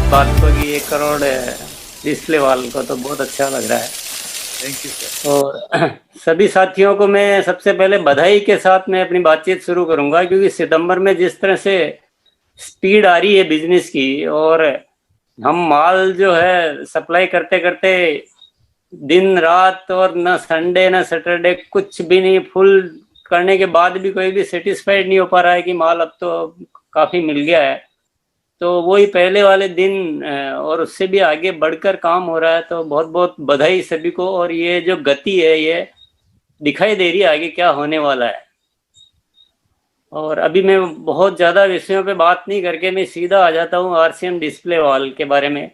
बात को कि 1 करोड़ डिस्प्ले वाल को तो बहुत अच्छा लग रहा है। Thank you sir. और सभी साथियों को मैं सबसे पहले बधाई के साथ मैं अपनी बातचीत शुरू करूंगा, क्योंकि सितंबर में जिस तरह से स्पीड आ रही है बिजनेस की, और हम माल जो है सप्लाई करते करते दिन रात, और न संडे न सैटरडे कुछ भी नहीं, फुल करने के बाद भी कोई भी सेटिस्फाइड नहीं हो पा रहा है कि माल अब तो काफी मिल गया है। तो वही पहले वाले दिन और उससे भी आगे बढ़कर काम हो रहा है। तो बहुत बहुत बधाई सभी को। और ये जो गति है ये दिखाई दे रही है आगे क्या होने वाला है। और अभी मैं बहुत ज़्यादा विषयों पे बात नहीं करके मैं सीधा आ जाता हूँ आरसीएम डिस्प्ले वॉल के बारे में।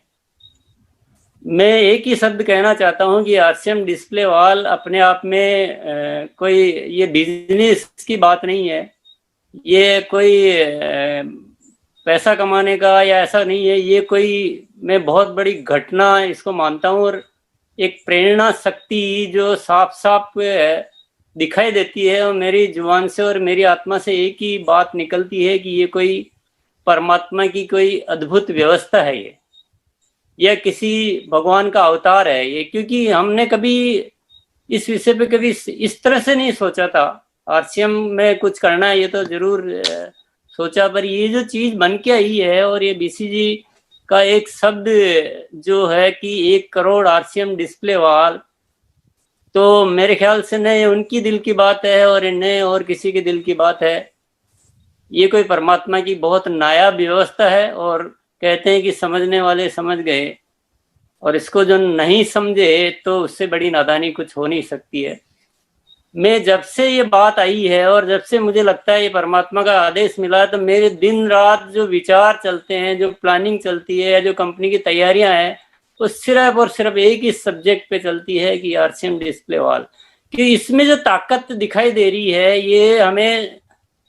मैं एक ही शब्द कहना चाहता हूँ कि आरसीएम डिस्प्ले वॉल अपने आप में कोई ये बिजनेस की बात नहीं है, ये कोई पैसा कमाने का या ऐसा नहीं है। ये कोई, मैं बहुत बड़ी घटना इसको मानता हूँ, और एक प्रेरणा शक्ति जो साफ साफ दिखाई देती है। और मेरी जुबान से और मेरी आत्मा से एक ही बात निकलती है कि ये कोई परमात्मा की कोई अद्भुत व्यवस्था है ये, या किसी भगवान का अवतार है ये। क्योंकि हमने कभी इस विषय पे कभी इस तरह से नहीं सोचा था। आरसीएम में कुछ करना है ये तो जरूर सोचा, पर ये जो चीज बन के आई है, और ये बीसीजी का एक शब्द जो है कि 1 करोड़ आरसीएम डिस्प्ले वॉल, तो मेरे ख्याल से न उनकी दिल की बात है और न और किसी के दिल की बात है। ये कोई परमात्मा की बहुत नायाब व्यवस्था है। और कहते हैं कि समझने वाले समझ गए, और इसको जो नहीं समझे तो उससे बड़ी नादानी कुछ हो नहीं सकती है। मैं जब से ये बात आई है और जब से मुझे लगता है ये परमात्मा का आदेश मिला, तो मेरे दिन रात जो विचार चलते हैं, जो प्लानिंग चलती है, या जो कंपनी की तैयारियां हैं, वो सिर्फ और सिर्फ एक ही सब्जेक्ट पे चलती है कि आरसीएम डिस्प्ले वॉल। कि इसमें जो ताकत दिखाई दे रही है, ये हमें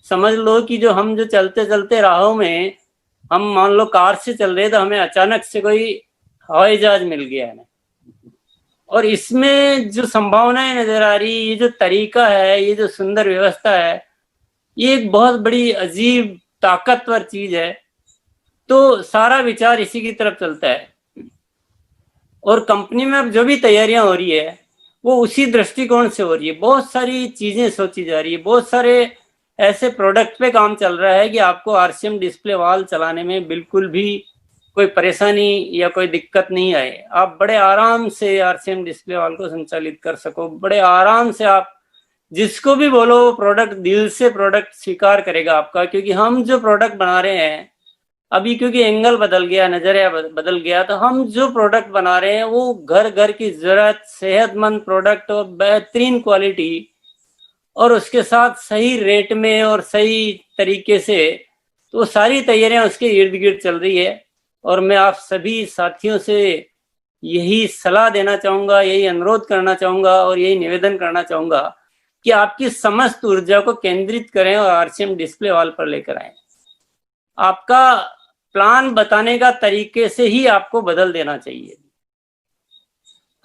समझ लो कि जो हम जो चलते चलते राहों में, हम मान लो कार से चल रहे तो हमें अचानक से कोई हवाई जहाज मिल गया है, और इसमें जो संभावनाएं नजर आ रही, ये जो तरीका है, ये जो सुंदर व्यवस्था है, ये एक बहुत बड़ी अजीब ताकतवर चीज है। तो सारा विचार इसी की तरफ चलता है। और कंपनी में अब जो भी तैयारियां हो रही है वो उसी दृष्टिकोण से हो रही है। बहुत सारी चीजें सोची जा रही है, बहुत सारे ऐसे प्रोडक्ट पे काम चल रहा है कि आपको आरसीएम डिस्प्ले वॉल चलाने में बिल्कुल भी कोई परेशानी या कोई दिक्कत नहीं आए। आप बड़े आराम से आरसीएम डिस्प्ले वॉल को संचालित कर सको, बड़े आराम से। आप जिसको भी बोलो प्रोडक्ट दिल से प्रोडक्ट स्वीकार करेगा आपका। क्योंकि हम जो प्रोडक्ट बना रहे हैं अभी, क्योंकि एंगल बदल गया, नजरिया बदल गया, तो हम जो प्रोडक्ट बना रहे हैं वो घर घर की जरूरत, सेहतमंद प्रोडक्ट और बेहतरीन क्वालिटी, और उसके साथ सही रेट में और सही तरीके से। तो सारी तैयारियां उसके इर्द गिर्द चल रही है। और मैं आप सभी साथियों से यही सलाह देना चाहूंगा, यही अनुरोध करना चाहूंगा, और यही निवेदन करना चाहूंगा कि आपकी समस्त ऊर्जा को केंद्रित करें और आरसीएम डिस्प्ले वॉल पर लेकर आए। आपका प्लान बताने का तरीके से ही आपको बदल देना चाहिए।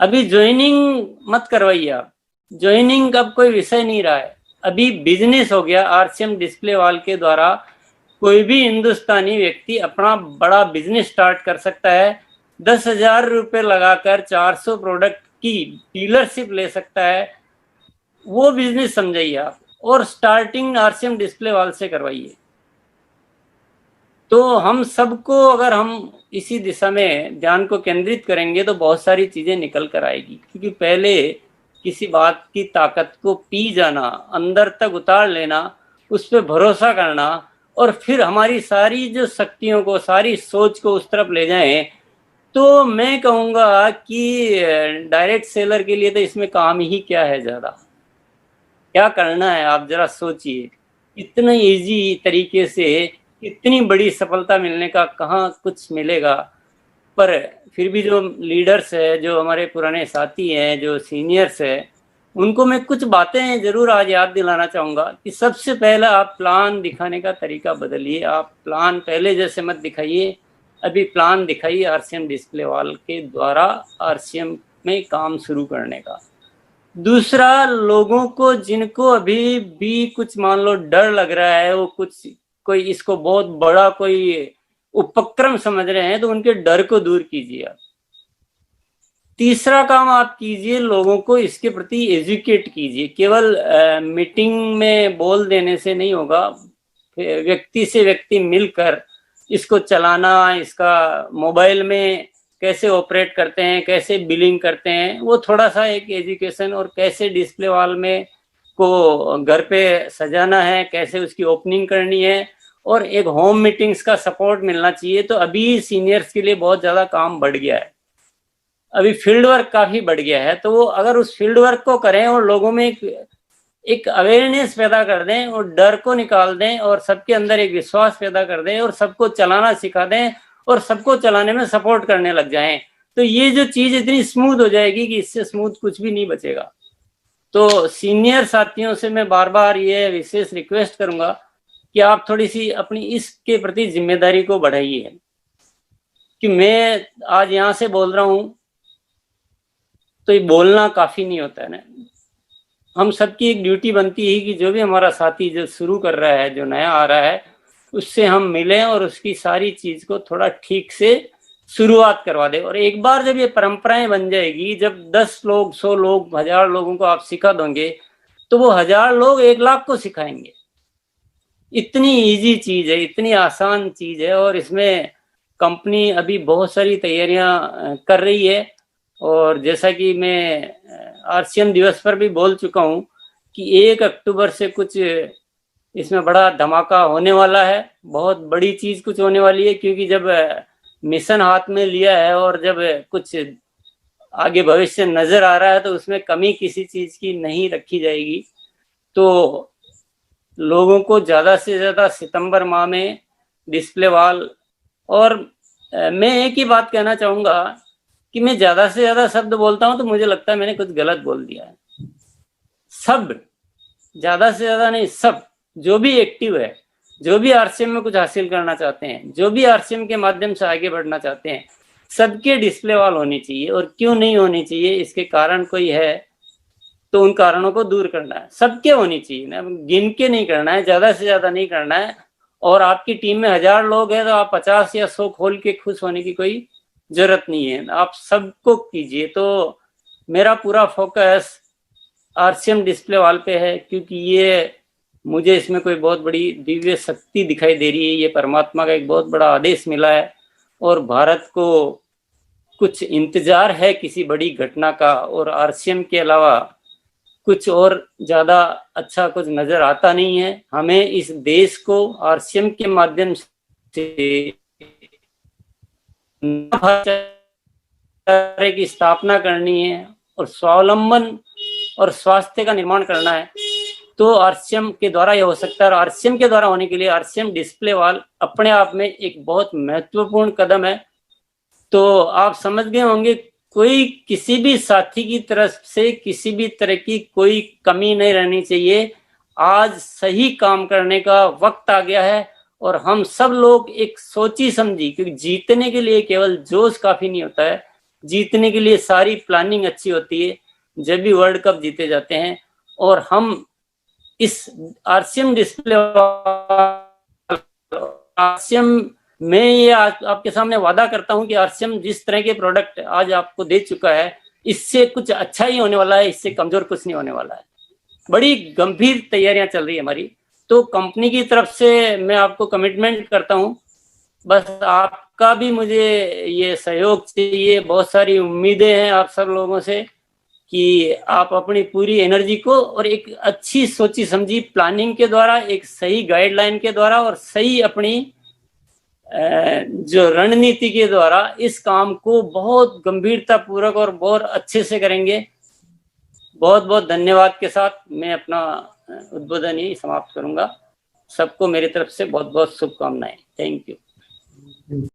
अभी ज्वाइनिंग मत करवाइए आप, ज्वाइनिंग अब कोई विषय नहीं रहा है, अभी बिजनेस हो गया। आरसीएम डिस्प्ले वॉल के द्वारा कोई भी हिंदुस्तानी व्यक्ति अपना बड़ा बिजनेस स्टार्ट कर सकता है। 10,000 रुपये लगाकर 400 प्रोडक्ट की डीलरशिप ले सकता है। वो बिजनेस समझिए आप, और स्टार्टिंग आरसीएम डिस्प्ले वॉल से करवाइए। तो हम सबको, अगर हम इसी दिशा में ध्यान को केंद्रित करेंगे तो बहुत सारी चीजें निकल कर आएगी। क्योंकि पहले किसी बात की ताकत को पी जाना, अंदर तक उतार लेना, उस पर भरोसा करना, और फिर हमारी सारी जो शक्तियों को, सारी सोच को उस तरफ ले जाएं, तो मैं कहूँगा कि डायरेक्ट सेलर के लिए तो इसमें काम ही क्या है, ज़्यादा क्या करना है आप जरा सोचिए। इतने इजी तरीके से इतनी बड़ी सफलता मिलने का कहाँ कुछ मिलेगा। पर फिर भी जो लीडर्स है, जो हमारे पुराने साथी हैं, जो सीनियर्स हैं, उनको मैं कुछ बातें जरूर आज याद दिलाना चाहूँगा कि सबसे पहला आप प्लान दिखाने का तरीका बदलिए। आप प्लान पहले जैसे मत दिखाइए, अभी प्लान दिखाइए आरसीएम डिस्प्ले वॉल के द्वारा आरसीएम में काम शुरू करने का। दूसरा, लोगों को जिनको अभी भी कुछ मान लो डर लग रहा है, वो कुछ कोई इसको बहुत बड़ा कोई उपक्रम समझ रहे हैं तो उनके डर को दूर कीजिए आप। तीसरा काम आप कीजिए, लोगों को इसके प्रति एजुकेट कीजिए। केवल मीटिंग में बोल देने से नहीं होगा, व्यक्ति से व्यक्ति मिलकर इसको चलाना, इसका मोबाइल में कैसे ऑपरेट करते हैं, कैसे बिलिंग करते हैं, वो थोड़ा सा एक एजुकेशन, और कैसे डिस्प्ले वॉल में को घर पे सजाना है, कैसे उसकी ओपनिंग करनी है, और एक होम मीटिंग्स का सपोर्ट मिलना चाहिए। तो अभी सीनियर्स के लिए बहुत ज़्यादा काम बढ़ गया है, अभी फील्ड वर्क काफ़ी बढ़ गया है। तो वो अगर उस फील्ड वर्क को करें और लोगों में एक अवेयरनेस पैदा कर दें और डर को निकाल दें और सबके अंदर एक विश्वास पैदा कर दें और सबको चलाना सिखा दें और सबको चलाने में सपोर्ट करने लग जाएं, तो ये जो चीज़ इतनी स्मूथ हो जाएगी कि इससे स्मूथ कुछ भी नहीं बचेगा। तो सीनियर साथियों से मैं बार बार ये विशेष रिक्वेस्ट करूंगा कि आप थोड़ी सी अपनी इसके प्रति जिम्मेदारी को बढ़ाइए। कि मैं आज यहाँ से बोल रहा हूँ तो ये बोलना काफ़ी नहीं होता है ना, हम सबकी एक ड्यूटी बनती है कि जो भी हमारा साथी जो शुरू कर रहा है, जो नया आ रहा है, उससे हम मिलें और उसकी सारी चीज़ को थोड़ा ठीक से शुरुआत करवा दें। और एक बार जब ये परंपराएं बन जाएगी, जब 10 लोग, 100 लोग, 1000 लोगों को आप सिखा दोगे, तो वो 1000 लोग 1 लाख को सिखाएंगे। इतनी इजी चीज़ है, इतनी आसान चीज़ है, और इसमें कंपनी अभी बहुत सारी तैयारियां कर रही है। और जैसा कि मैं आरसीएम दिवस पर भी बोल चुका हूँ कि 1 अक्टूबर से कुछ इसमें बड़ा धमाका होने वाला है, बहुत बड़ी चीज़ कुछ होने वाली है। क्योंकि जब मिशन हाथ में लिया है और जब कुछ आगे भविष्य नज़र आ रहा है, तो उसमें कमी किसी चीज़ की नहीं रखी जाएगी। तो लोगों को ज़्यादा से ज़्यादा सितंबर माह में डिस्प्ले वॉल, और मैं एक ही बात कहना चाहूँगा कि मैं ज़्यादा से ज़्यादा शब्द बोलता हूँ तो मुझे लगता है मैंने कुछ गलत बोल दिया है। सब, ज़्यादा से ज़्यादा नहीं, सब जो भी एक्टिव है, जो भी आरसीएम में कुछ हासिल करना चाहते हैं, जो भी आरसीएम के माध्यम से आगे बढ़ना चाहते हैं, सबके डिस्प्ले वॉल होनी चाहिए। और क्यों नहीं होनी चाहिए, इसके कारण कोई है तो उन कारणों को दूर करना है। सबके होनी चाहिए ना, गिन के नहीं करना है, ज़्यादा से ज़्यादा नहीं करना है। और आपकी टीम में 1000 लोग हैं तो आप 50 या 100 खोल के खुश होने की कोई जरूरत नहीं है, आप सबको कीजिए। तो मेरा पूरा फोकस आरसीएम डिस्प्ले वॉल पे है, क्योंकि ये मुझे इसमें कोई बहुत बड़ी दिव्य शक्ति दिखाई दे रही है। ये परमात्मा का एक बहुत बड़ा आदेश मिला है, और भारत को कुछ इंतजार है किसी बड़ी घटना का, और आरसीएम के अलावा कुछ और ज़्यादा अच्छा कुछ नज़र आता नहीं है। हमें इस देश को आरसीएम के माध्यम से की स्थापना करनी है और स्वावलंबन और स्वास्थ्य का निर्माण करना है। तो आरसीएम के द्वारा ये हो सकता है, और आरसीएम के द्वारा होने के लिए आरसीएम डिस्प्ले वॉल अपने आप में एक बहुत महत्वपूर्ण कदम है। तो आप समझ गए होंगे, कोई किसी भी साथी की तरफ से किसी भी तरह की कोई कमी नहीं रहनी चाहिए। आज सही काम करने का वक्त आ गया है, और हम सब लोग एक सोची समझी, क्योंकि जीतने के लिए केवल जोश काफी नहीं होता है, जीतने के लिए सारी प्लानिंग अच्छी होती है। जब भी वर्ल्ड कप जीते जाते हैं, और हम इस आरसीएम डिस्प्ले आरसीएम मैं ये आज आपके सामने वादा करता हूं कि आरसीएम जिस तरह के प्रोडक्ट आज आपको दे चुका है, इससे कुछ अच्छा ही होने वाला है, इससे कमजोर कुछ नहीं होने वाला है। बड़ी गंभीर तैयारियां चल रही है हमारी। तो कंपनी की तरफ से मैं आपको कमिटमेंट करता हूं, बस आपका भी मुझे ये सहयोग चाहिए। बहुत सारी उम्मीदें हैं आप सब लोगों से कि आप अपनी पूरी एनर्जी को और एक अच्छी सोची समझी प्लानिंग के द्वारा, एक सही गाइडलाइन के द्वारा और सही अपनी जो रणनीति के द्वारा इस काम को बहुत गंभीरता पूर्वक और बहुत अच्छे से करेंगे। बहुत बहुत धन्यवाद के साथ मैं अपना उद्बोधन यही समाप्त करूंगा। सबको मेरी तरफ से बहुत बहुत शुभकामनाएं। Thank you.